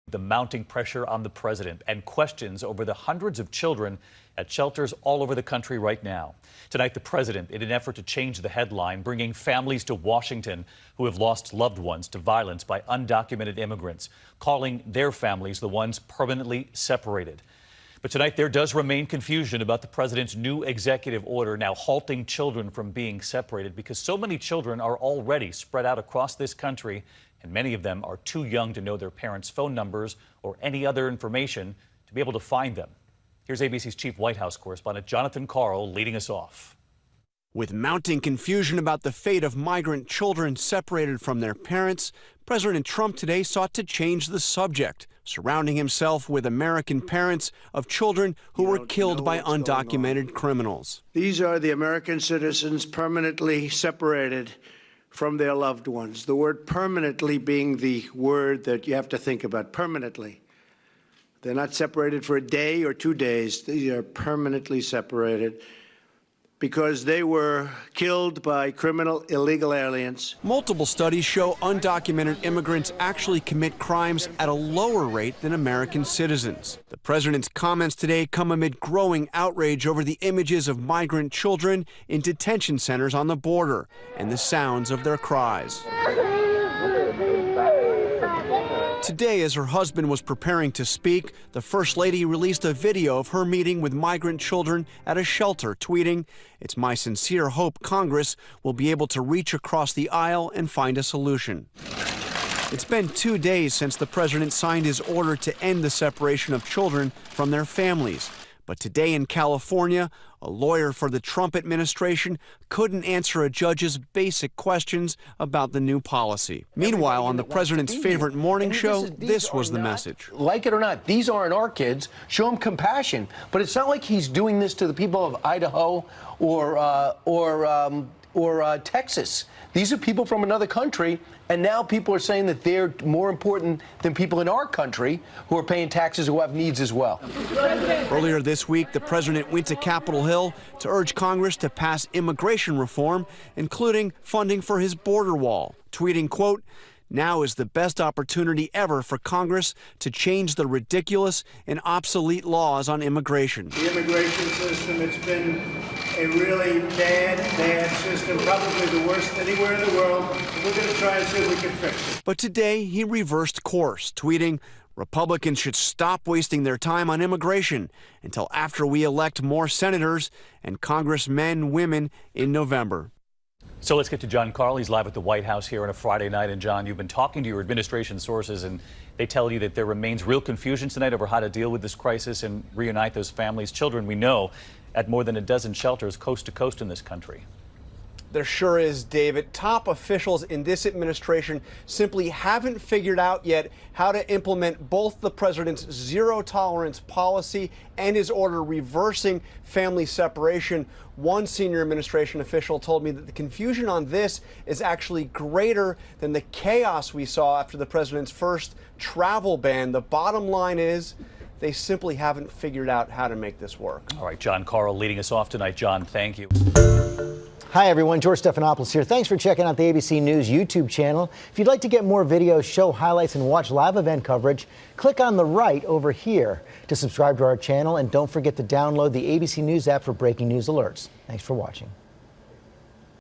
The mounting pressure on the president and questions over the hundreds of children at shelters all over the country right now. Tonight, the president, in an effort to change the headline, bringing families to Washington who have lost loved ones to violence by undocumented immigrants, calling their families the ones permanently separated. But tonight, there does remain confusion about the president's new executive order now halting children from being separated because so many children are already spread out across this country, and many of them are too young to know their parents' phone numbers or any other information to be able to find them. Here's ABC's chief White House correspondent Jonathan Karl leading us off. With mounting confusion about the fate of migrant children separated from their parents, President Trump today sought to change the subject, surrounding himself with American parents of children who were killed by undocumented criminals. These are the American citizens permanently separated from their loved ones. The word permanently being the word that you have to think about, permanently. They're not separated for a day or 2 days. They are permanently separated because they were killed by criminal illegal aliens. Multiple studies show undocumented immigrants actually commit crimes at a lower rate than American citizens. The president's comments today come amid growing outrage over the images of migrant children in detention centers on the border and the sounds of their cries. Today, as her husband was preparing to speak, the First Lady released a video of her meeting with migrant children at a shelter, tweeting, "It's my sincere hope Congress will be able to reach across the aisle and find a solution." It's been 2 days since the president signed his order to end the separation of children from their families. But today in California, a lawyer for the Trump administration couldn't answer a judge's basic questions about the new policy. Meanwhile, on the president's favorite morning show, this was the message. Like it or not, these aren't our kids. Show them compassion. But it's not like he's doing this to the people of Idaho or Texas. These are people from another country, and now people are saying that they're more important than people in our country who are paying taxes, who have needs as well. Earlier this week, the president went to Capitol Hill to urge Congress to pass immigration reform, including funding for his border wall, tweeting, quote, "Now is the best opportunity ever for Congress to change the ridiculous and obsolete laws on immigration." The immigration system, it's been a really bad system, probably the worst anywhere in the world. We're going to try and see if we can fix it. But today, he reversed course, tweeting, "Republicans should stop wasting their time on immigration until after we elect more senators and congressmen, women in November." So let's get to John Karl. He's live at the White House here on a Friday night. And John, you've been talking to your administration sources, and they tell you that there remains real confusion tonight over how to deal with this crisis and reunite those families. Children, we know, at more than a dozen shelters coast to coast in this country. There sure is, David. Top officials in this administration simply haven't figured out yet how to implement both the president's zero-tolerance policy and his order reversing family separation. One senior administration official told me that the confusion on this is actually greater than the chaos we saw after the president's first travel ban. The bottom line is they simply haven't figured out how to make this work. All right, John Karl leading us off tonight. John, thank you. Hi, everyone. George Stephanopoulos here. Thanks for checking out the ABC News YouTube channel. If you'd like to get more videos, show highlights, and watch live event coverage, click on the right over here to subscribe to our channel. And don't forget to download the ABC News app for breaking news alerts. Thanks for watching.